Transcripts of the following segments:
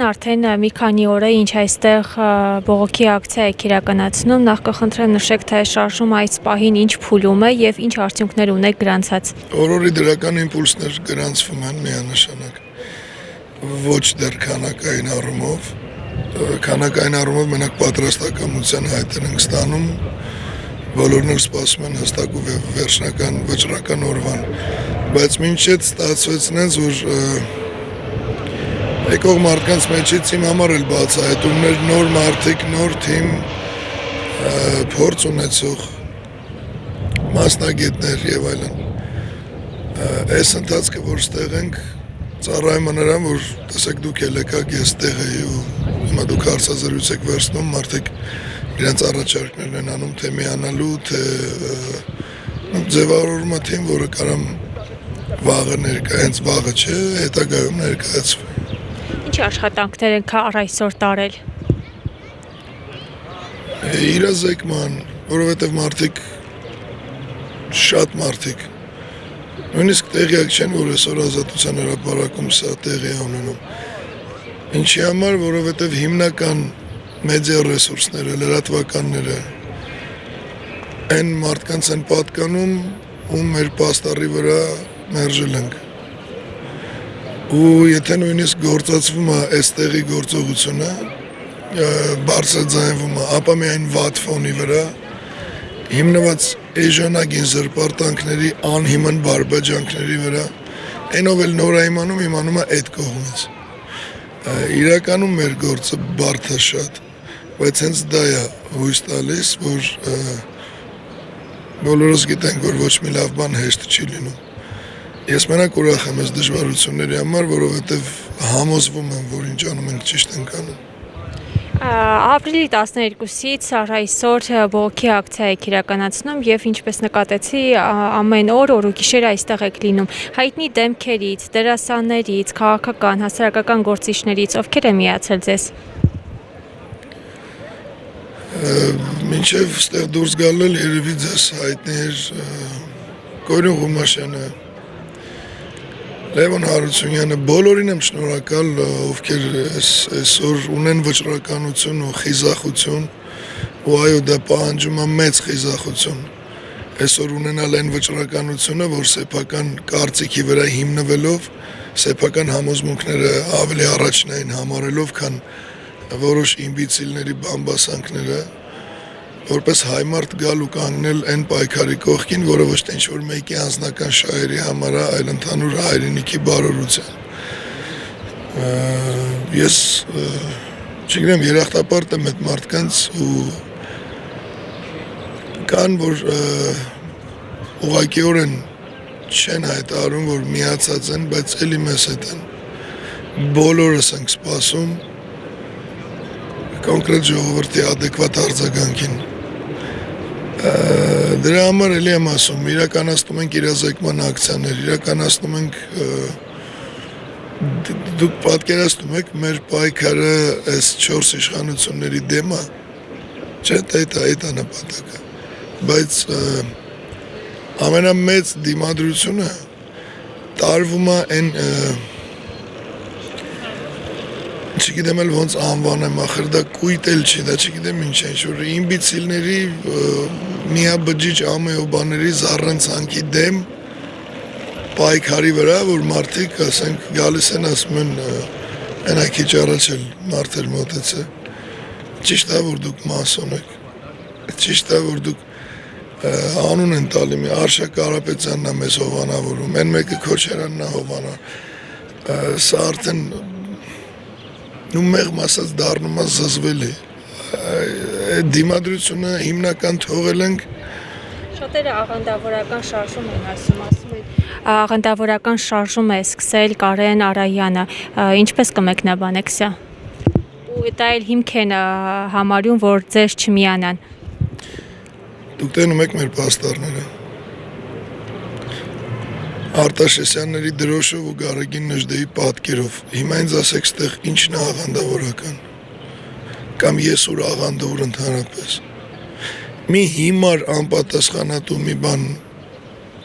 արդեն մի քանի օր է ինչ այստեղ բողոքի ակցիա եք իրականացնում, նախ կխնդրեմ նշեք, թե շարժումը այս պահին ինչ փուլում է եւ ինչ արդյունքներ ունեք գրանցած։ Օրորի դրական իմպուլսներ գրանցվում են միանշանակ, ոչ դեռ քանակային առումով մենակ պատրաստակամության հայտեր ենք ստանում, բոլորն էլ սպասում են հստակ ու վերջնական վճռական օրվան, բայց մինչև ստացվեց նենց, որ եկող մարդկանց մեջից իմ համար էլ բացահայտումներ, նոր մարդիկ, նոր թիմ, փորձ ունեցող մասնագետներ եւ այլն։ Այս ընթացքը, որ ստեղ ենք, ծառայում է նրան, որ տեսեք դուք ել եկաք, ես տեղ էի ու հիմա դուք հարցազրույց եք վերցնում, մարդիկ իրենց առաջարկներն են անում, թե միանալու, թե ձևավորումը թիմ, որը կարամ վաղը ներկա, հենց վաղը չէ, հետագայում ներկայացվի։ Ինչ աշխատանքներ եք այսօր տարել։ Իրազեկման, որովհետև մարդիկ, շատ մարդիկ, նույնիսկ տեղյակ չեն, որ այսօր Ազատության հրապարակում սա տեղի է ունենում։ Ինչի համար, որովհետև հիմնական մեդիա ռեսուրսները, լրատվականները այն մարդկանց են պատկանում, ում մեր պաստառի վրա մերժել ենք։ Ու եթե նույնիսկ գործածվում է այս տեղի գործողությունը, բարձրաձայնվում է, ապա միայն վատ ֆոնի վրա, հիմնված էժանագին զրպարտանքների, անհիմն բարբաջանքների վրա, այնով էլ նոր է իմանում է այդ կողմից։ Իրականում մեր գործը բարդ է շատ, բայց հենց դա է հույս տալիս, որ բոլորս գիտենք, որ ոչ մի լավ բան հեշտ չի լինում։ Ես մենակ ուրախ եմ այս դժվարությունների համար, որովհետև համոզվում եմ, որ ինչ անում ենք ճիշտ ենք անում։ Ապրիլի 12-ից այսօր բողոքի ակցիա եք իրականացնում եւ ինչպես նկատեցի, ամեն օր ու գիշեր այստեղ եք լինում։ Հայտնի դեմքերից, դերասաններից, քաղաքական, հասարակական գործիչներից ովքեր է միացել ձեզ։ Մինչև ստեղ դուրս գալել երևի ձեզ հայտնի էր Կորյուն Ղումաշյանը, Լևոն Հարությունյանը, բոլորին եմ շնորհակալ, ովքեր այսօր ունեն վճռականություն ու խիզախություն, ու այո, դա պահանջում է մեծ խիզախություն։ Այսօր ունենալ այն վճռականությունը, որ սեփական կարծիքի վրա հիմնվելով, սեփական համոզմունքները ավելի առաջնային համարելով, քան որոշ իմբիցիլների բամբասանքները, որպես հայ մարդ գալ ու կանգնել այն պայքարի կողքին, որը ոչ թե ինչ-որ մեկի անձնական շահերի համար է, այլ ընդհանուր հայրենիքի բարօրության։ Ես չգիտեմ, երախտապարտ եմ այդ մարդկանց ու կան, որ ուղղակիորեն չեն հայտարարում, որ միացած են, բայց էլի մեզ հետ են։ Բոլորս ենք սպասում կոնկրետ ժողովրդի ադեկվատ արձագանքին։ Դրա համար էլի եմ ասում, իրականացնում ենք իրազեկման ակցիաներ, իրականացնում ենք, դուք պատկերացնում եք, մեր պայքարը այս 4 իշխանությունների դեմ է, չէ, դա է նպատակը, բայց ամենամեծ դիմադրությունը տարվում է այն չգիտեմ էլ ոնց անվանեմ, ախր դա կույտ էլ չի, դա չգիտեմ ինչ է, ինչ-որ իմբիցիլների, միաբջիջ ամեոբաների զառանցանքի դեմ պայքարի վրա, որ մարդիկ, ասենք, գալիս են, ասում են, այնա քիչ առաջ էլ մարդեր մոտեցե, ճիշտ է, որ դուք մասոն եք, ճիշտ է, որ դուք անուն են տալի, Արշակ Կարապետյանն է մեզ հովանավորում, այն մեկը Քոչարյանն է հովանավոր, սա արդեն ու մեղմ ասած դառնում է զզվելի։ Դիմադրությունը հիմնական թողել ենք։ Շատերը աղանդավորական շարժում են ասում են, աղանդավորական շարժում է սկսել Կարեն Արայանը, ինչպես կմեկնաբանեք սա։ Ու դա էլ հիմք են համարում, որ ձեզ չմիանան։ Դուք տենում եք մեր պաստառները։ Արտաշեսյանների դրոշով ու Գարեգին Նժդեի պատկերով, հիմա ինձ ասեք ստեղ ինչն է աղանդավորական, կամ ես ուր աղանդավոր ընդհանրապես, մի հիմար անպատասխանատու մի բան,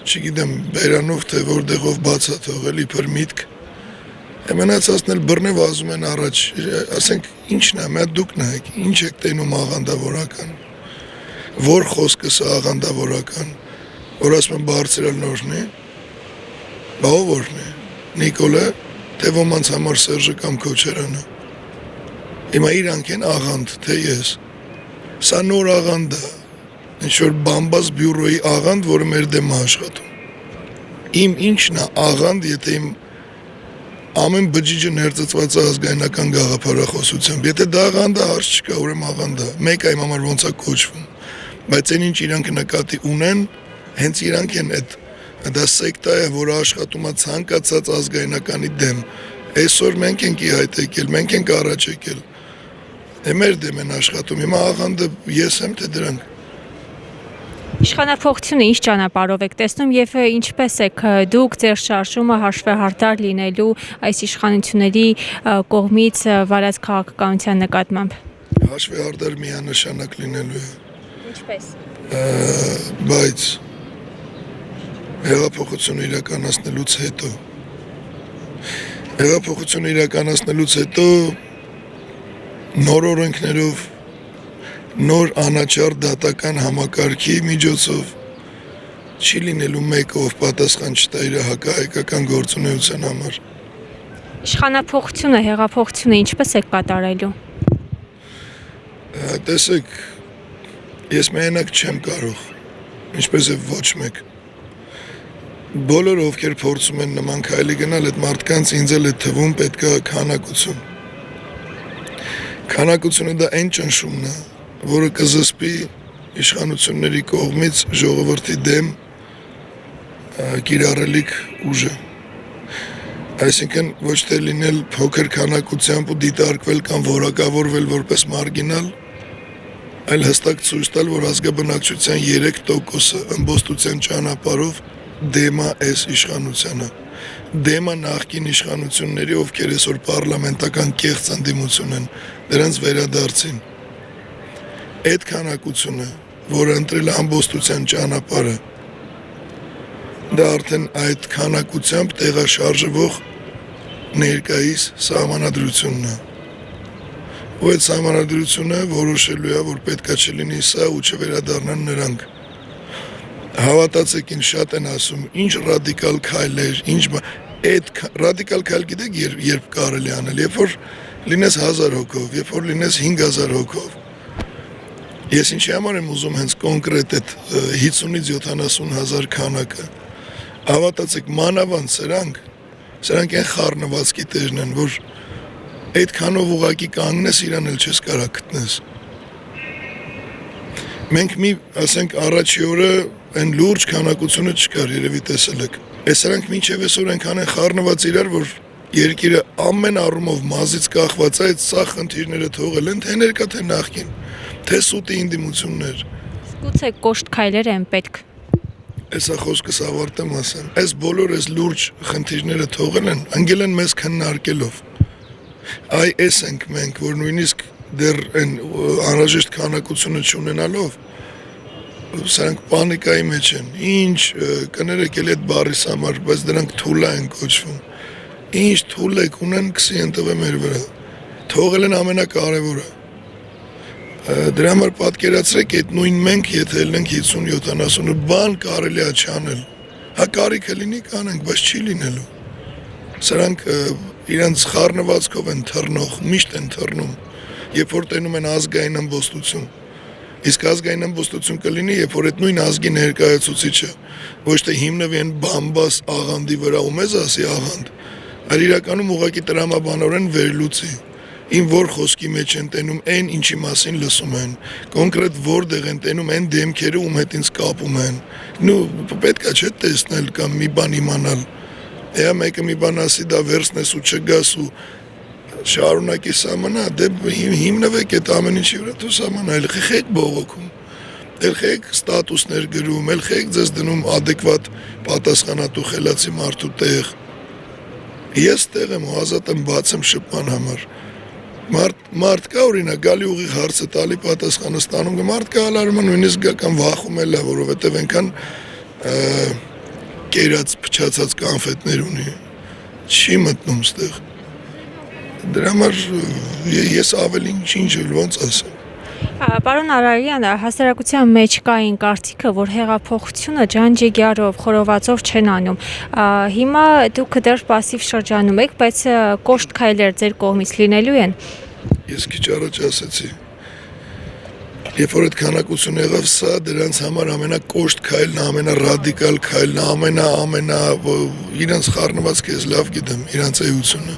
չգիտեմ բերանով թե որտեղով բաց է թողել իբր միտք, Մնացածն էլ բռնև ազում են առաջ, ասենք ինչն է, մի հատ դուք նայեք, ինչ եք տենում աղանդավորական, որ խոսքը սա աղանդավորական, որ ասում են բարձրալնորն է, բա ով որն է, Նիկոլը, թե ոմանց համար Սերժը կամ Քոչարյանը, հիմա իրանք են աղանդ, թե ես, սա նոր աղանդ է, ինչ-որ բամբաս բյուրոյի աղանդ, որը մեր դեմ է աշխատում, իմ ինչն է աղանդ, եթե իմ ամեն բջիջը ներծծված է ազգայնական գաղափարախոսությամբ, եթե դա աղանդը հարց չկա, ուրեմն աղանդը, մեկ այմ համար ոնց է կոչվում, բայց այն ինչ իրանք նկատի ունեն, հենց իրանք են դա սեկտա է, որը աշխատում է ցանկացած ազգայնականի դեմ, այսօր մենք ենք ի հայտ եկել, մենք ենք առաջ եկել, մեր դեմ են աշխատում, հիմա աղանդը ես եմ, թե դրանք։ Իշխանափոխությունը ինչ ճանապարհով եք տեսնում եւ ինչպես եք դուք ձեր շարժումը հաշվեհարդար լինելու այս իշխանությունների կողմից վարած քաղաքականության նկատմամբ։ Հաշվեհարդար միանշանակ լինելու է։ Ինչպես։ Բայց հեղափոխությունը իրականացնելուց հետո նոր օրենքներով նոր անաչառ դատական համակարգի միջոցով չի լինելու մեկը, ով պատասխան չտա իր հակահայկական գործունեության համար։ Իշխանափոխությունը, հեղափոխությունը ինչպես եք կատարելու։ Տեսեք, ես միայնակ չեմ կարող, ինչպես է ոչ մեկ։ Բոլորը, ովքեր փորձում են նման քայլի գնալ, այդ մարդկանց ինձ էլ է թվում պետք է քանակություն։ Քանակությունը դա այն ճնշումն է, որը կզսպի իշխանությունների կողմից ժողովրդի դեմ կիրառելիք ուժը։ Այսինքն ոչ թե լինել փոքր քանակությամբ ու դիտարկվել կամ որակավորվել որպես մարգինալ, այլ հստակ ցույց տալ, որ ազգաբնակչության 3%-ը ըմբոստության ճանապարհով դեմ է այս իշխանությանը, դեմ է նախկին իշխանությունների, ովքեր այսօր պարլամենտական կեղծ ընդդիմություն են, դրանց վերադարձին։ Այդ քանակությունը, որը ընտրել է ամբոստության ճանապարհը, դա արդեն այդ քանակությամբ տեղաշարժվող ներկայիս սահմանադրությունն է։ Ու այդ սահմանադրությունը որոշելու է, որ պետքա չլինի սա ու չվերադառնան նրանք։ Հավատացեք, ինձ շատ են ասում, ինչ ռադիկալ քայլեր, այդ ռադիկալ քայլ գիտեք երբ կարելի անել, երբ որ լինես 1000 հոգով, երբ որ լինես 5000 հոգով։ Ես ինչի համար եմ ուզում հենց կոնկրետ այդ 50-ից 70 հազար քանակը, հավատացեք, մանավանդ սրանք են խառնվածքի տերն են, որ այդքանով ուղակի կանգնես իրան էլ չես կարա գտնես։ Մենք ասենք առաջի օրը այն լուրջ քանակությունը չկար, երևի տեսել եք։ Այս սրանք մինչև այսօր այնքան են խառնված իրար, որ երկիրը ամեն առումով մազից կախված է, այդ սա խնդիրները թողել են, թե ներկա, թե նախկին, թե սուտի ինդիմություններ։ Գուցե կոշտ քայլեր են պետք։ Այսա խոսքս ավարտեմ ասեմ։ Այս բոլոր այս լուրջ խնդիրները թողել են, ընկել են մեզ քննարկելով։ Այ էս ենք մենք, որ նույնիսկ դեռ այն անհրաժեշտ քանակությունը չունենալով, սրանք պանիկայի մեջ են։ Ինչ կներեք էլ այդ բառիս համար, բայց դրանք թուլա են կոչվում։ Ինչ թուլ եք ունեն քսի ընտվե մեր վրա։ Թողել են ամենակարևորը։ Դրա համար պատկերացրեք այդ նույն մենք, եթե ելնենք 50-70 բան կարելի է չանել։ Հա կարիքը լինի կանենք, բայց չի լինելու։ Սրանք իրանց խառնվածքով են թռնող, միշտ են թռնում, երբ որ տենում են ազգային ամբոստություն։ Իսկ ազգային ամբոստություն կլինի, երբ որ այդ նույն ազգի ներկայացուցիչը ոչ թե հիմնվի են բամբաս աղանդի վրա ու մեզ ասի աղանդ, այլ իրականում ուղղակի տրամաբանորեն վերլուծի։ Իմ որ խոսքի մեջ են տենում այն, ինչի մասին լսում են, կոնկրետ որտեղ են տենում այն դեմքերը, ում հետ ինձ կապում են։ Պետքա չէ տեսնել կամ մի բան իմանալ։ Էա մեկը մի բան ասի, դա վերցնես ու չգաս ու շարունակի սահմանա, դե հիմնվեք այդ ամեն ինչի վրա դու սահմանա, էլ խեք բողոքում, էլ խեք ստատուսներ գրում, էլ խեք ձեզ դնում ադեկվատ պատասխանատու խելացի մարդու տեղ։ Ես տեղ եմ ու ազատ եմ բաց եմ շփման համար։ Մարդ կա օրինակ գալի ուղիղ հարցը տալի պատասխանը ստանում, մարդ կա ալարում նույնիսկ կամ վախում էլ է, որովհետև այնքան կերած փչացած կանֆետներ ունի, չի մտնում ստեղ։ Դրա համար ես ավելի ինչ ոնց ասեմ։ Պարոն Արարյան, հասարակության մեջ կային կարծիքը, որ հեղափոխությունը ջանջիգյարով, խորովածով չեն անում։ Հիմա դուք դեռ пассив շրջանում եք, բայց կոշտ քայլեր ձեր կողմից լինելու են։ Ես քիչ առաջ ասացի, երբ որ այդ քանակություն եղավ, սա դրանց համար ամենակոշտ քայլն, ամենառադիկալ քայլն, իրանց խառնվածքը ես լավ գիտեմ, իրանց էությունը։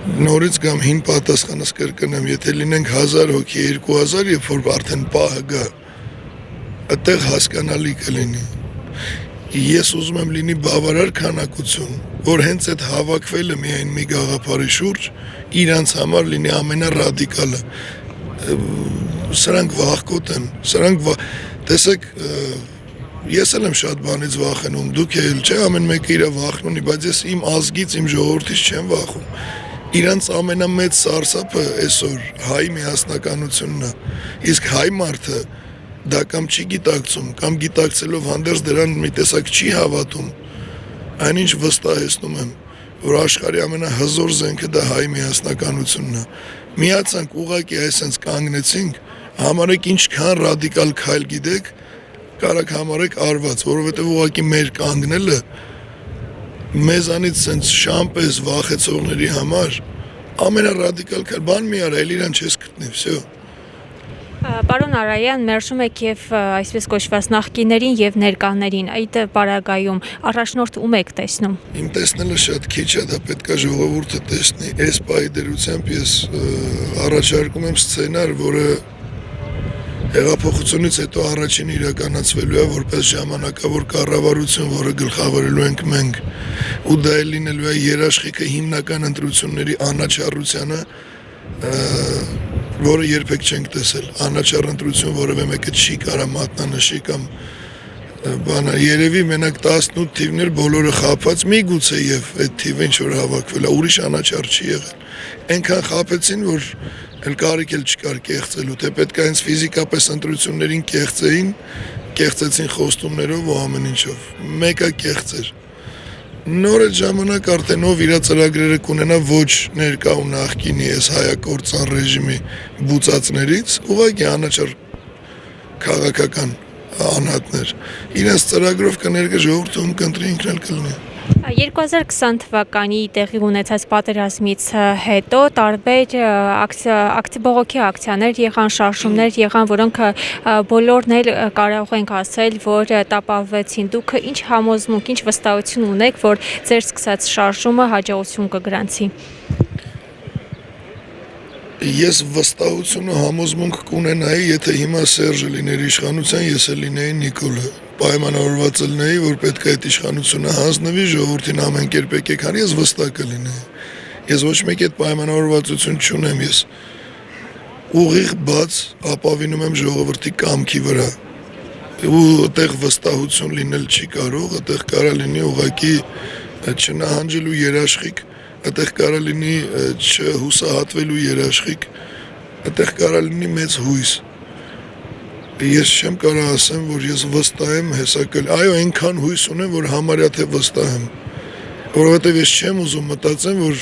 Նորից կամ հին պատասխանս կրկնեմ, եթե լինենք 1000 հոգի, 2000, երբ որ արդեն պահը գա, այդտեղ հասկանալի կլինի։ Ես ուզում եմ լինի բավարար քանակություն, որ հենց այդ հավաքվելը միայն մի գաղափարի շուրջ իրանց համար լինի ամենառադիկալը։ Սրանք վախկոտ են, տեսեք, ես էլ եմ շատ բանից վախենում, դուք էլ չէ, ամեն մեկը իր վախն ունի, բայց ես իմ ազգից, իմ ժողովրդից չեմ վախում։ Իրանց ամենամեծ սարսափը այսօր հայ միասնականությունն է, իսկ հայ մարդը դա կամ չի գիտակցում, կամ գիտակցելով հանդերձ դրան մի տեսակ չի հավատում, այնինչ վստահեցնում եմ, որ աշխարհի ամենահզոր զենքը դա հայ միասնականությունն է։ Միացանք ուղղակի այսպես կանգնեցինք, համարեք ինչքան ռադիկալ քայլ գիտեք, կարաք համարեք արված, որովհետև ուղղակի մեր կանգնելը մեզանից սենց շամպես վախեցողների համար ամենառադիկալ քայլ, բան մի արա, էլ իրան չես գտնի, վсё։ Պարոն Արարյան, մերժում եք եւ այսպես կոչված նախկիներին եւ ներկաներին, այդ պարագայում առաջնորդ ում եք տեսնում։ Իմ տեսնելը շատ քիչ է, դա պետք է ժողովուրդը տեսնի։ Այս պահի դերությամբ ես առաջարկում եմ սցենար, որը հեղափոխությունից հետո առաջին իրականացվելու է որպես ժամանակավոր կառավարություն, որը գլխավորելու ենք մենք, ու դա էլ լինելու է երաշխիքը հիմնական ընտրությունների անաչառությանը, որը երբեք չենք տեսել, անաչառ ընտրություն որևէ մեկը չի կարա մատնանշի կամ բանը, երևի մենակ 18 թիվներ բոլորը խաբված, միգուցե եւ այդ թիվը ինչ որ հավաքվել է, ուրիշ անաչառ չի եղել։ Այնքան խաբեցին, որ էլ կարիք էլ չկար կեղծելու, թե պետք է հենց ֆիզիկապես ընտրություններին կեղծեցին խոստումներով ու ամեն ինչով։ Մեկը կեղծեր։ Նոր այդ ժամանակ արդեն ով իր ծրագրերը կունենա ոչ ներկա ու նախկինի այս հայակործան ռեժիմի բուծածներից, ուղղակի անաչառ քաղաքական անհատներ։ Իրենց ծրագրով կներկա ժողովուրդը ում կընտրի ինքն էլ կլինի։ 2020 թվականի տեղի ունեցած պատերազմից հետո տարբեր բողոքի ակցիաներ եղան, շարժումներ եղան, որոնք բոլորն էլ կարող ենք ասել, որ տապալվեցին։ Դուք ինչ համոզմունք, ինչ վստահություն ունեք, որ ձեր սկսած շարժումը հաջողություն կգրանցի։ Ես վստահություն ու համոզմունք կունենայի, եթե հիմա Սերժը լիներ իշխանության, ես էլ լինեի Նիկոլը։ Պայմանավորված լինեի, որ պետք է այդ իշխանությունը հանձնվի, ժողովրդին ամեն կերպ եկեք անի, ես վստահ կլինեի։ Ես ոչ մեկ այդ պայմանավորվածություն չունեմ, ես ուղիղ բաց ապավինում եմ ժողովրդի կամքի վրա։ Ու այդտեղ վստահություն լինել չի կարող, այդտեղ կարա լինի ուղղակի չնահանջելու երաշխիք, այդտեղ կարա լինի չհուսահատվելու երաշխիք, այդտեղ կարա լինի մեծ հույս։ Ես չեմ կարող ասեմ, որ ես վստահ եմ հեսակել, այո, այնքան հույս ունեմ, որ համարյա թե վստահ եմ, որովհետև ես չեմ ուզում մտածեմ, որ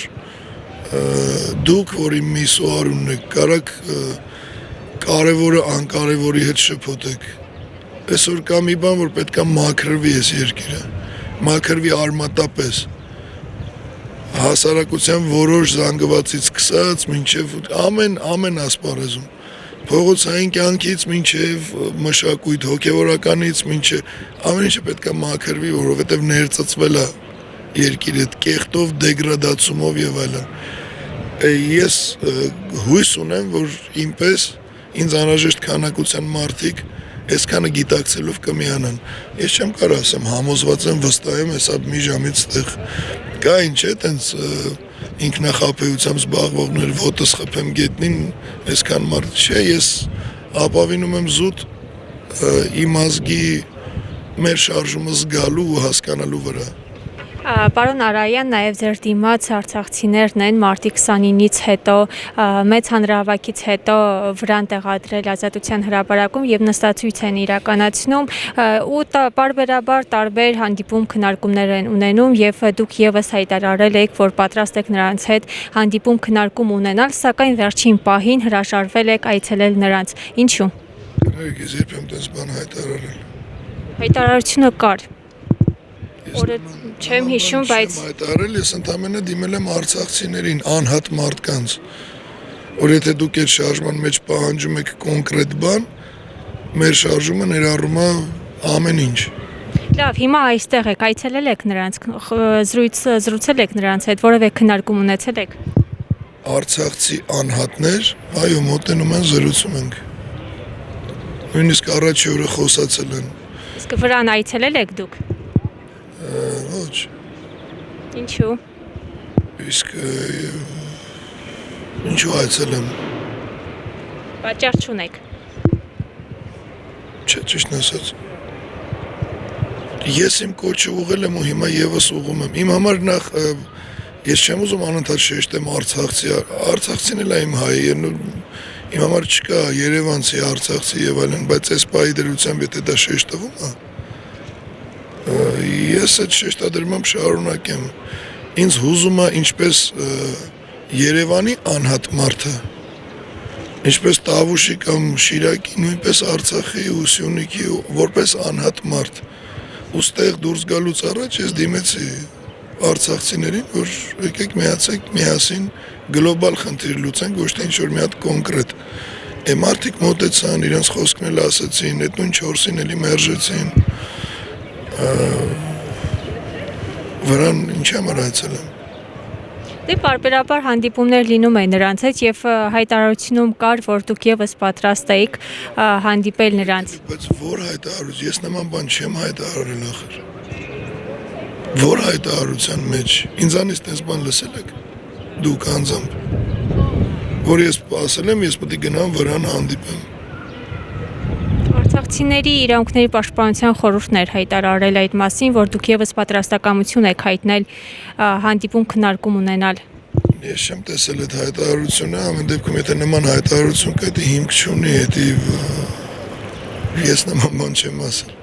դուք, որ իմ միս ու արունն եք, կարաք կարևորը անկարևորի հետ շփոթեք։ Այսօր կա մի բան, որ պետք է մաքրվի այս երկիրը, մաքրվի արմատապես, հասարակության որոշ զանգվածից սկսած, մինչև ամեն ասպարեզում, փողոցային կյանքից մինչև մշակույթ, հոգևորականից մինչև ամեն ինչը պետք է մաքրվի, որովհետև ներծծվել է երկիրը այդ կեղտով, դեգրադացումով եւ այլն։ Ես հույս ունեմ, որ ինպես ինձ անհրաժեշտ քանակության մարդիկ այսքանը գիտակցելով կմիանան։ Ես չեմ կարող ասեմ, համոզված եմ, վստահ եմ, հեսա մի ժամից այդտեղ կա ինչ է, տենց ինքնախապեյությամբ զբաղվողներ, ոտս խփեմ գետնին, այսքան մարդ չէ, ես ապավինում եմ զուտ իմ ազգի մեր շարժումը զգալու ու հասկանալու վրա։ Պարոն Արայան, նաև ձեր դիմաց արցախցիներն են մարտի 29-ից հետո մեծ հանրահավաքից հետո վրան տեղադրել Ազատության հրապարակում եւ նստացույց են իրականացնում ու պարբերաբար տարբեր հանդիպում քննարկումներ են ունենում եւ դուք եւս հայտարարել եք, որ պատրաստ եք նրանց հետ հանդիպում քննարկում ունենալ, սակայն վերջին պահին հրաժարվել եք այցելել նրանց։ Ինչու՞։ Ես երբ եմ դες բան հայտարարել։ Հայտարարությունը կար։ Օրը չեմ հիշում, բայց հայտարարել ես ընդամենը դիմել եմ արցախցիներին, անհատ մարդկանց, որ եթե դուք այդ շարժման մեջ պահանջում եք կոնկրետ բան, մեր շարժումը ներառում է ամեն ինչ։ Լավ, հիմա այստեղ եք, այցելել եք նրանց, զրուցել եք նրանց հետ, որևէ քննարկում ունեցել եք։ Արցախցի անհատներ, այո, մոտենում են, զրուցում ենք։ Նույնիսկ առաջի օրը խոսացել են։ Իսկ վրան այցելել եք դուք։ Ոչ։ Ինչու։ Իսկ ինչու այցելեմ։ Պատճառ չունեք։ Չէ, ճիշտն ասած։ Ես իմ կոչը ուղղել եմ ու հիմա եւս ուղղում եմ։ Իմ համար նախ ես չեմ ուզում անընդհատ շեշտեմ արցախցին էլ է իմ հայը, իմ համար չկա երևանցի, արցախցի եւ այլն, բայց այս պահի դրությամբ եթե դա շեշտվում է, ես այդ շեշտադրմամբ շարունակեմ։ Ինձ հուզում է ինչպես Երևանի անհատ մարդը, ինչպես Տավուշի կամ Շիրակի, նույնպես Արցախի ու Սյունիքի որպես անհատ մարդ։ Ուստեղ դուրս գալուց առաջ ես դիմեցի արցախցիներին, որ եկեք միացեք միասին գլոբալ խնդիր լուծենք, ոչ թե ինչ-որ մի հատ կոնկրետ։ Մարդիկ մոտեցան, իրենց խոսքն էլ ասացին, այդ նույն 4-ին էլի մերժեցին։ Վրան ինչ համար այցելեմ։ Դե պարբերաբար հանդիպումներ լինում են նրանց հետ եւ հայտարարությունում կար, որ դուք եւս պատրաստ եք հանդիպել նրանց։ Բայց որ հայտարարություն, ես նման բան չեմ հայտարարել ախր։ Որ հայտարարության մեջ ինձանից տես բան լսել եք դուք անձամբ, որ ես ասել եմ, ես պետք է գնամ վրան հանդիպեմ։ Արցախցիների իրավունքների պաշտպանության խորհուրդն էր հայտարարել այդ մասին, որ դուք եւս պատրաստակամություն եք հայտնել հանդիպում քննարկում ունենալ։ Ես չեմ տեսել այդ հայտարարությունը, ամեն դեպքում եթե նման հայտարարություն կա, դա հիմք չունի, դա ես նման բան չեմ ասել։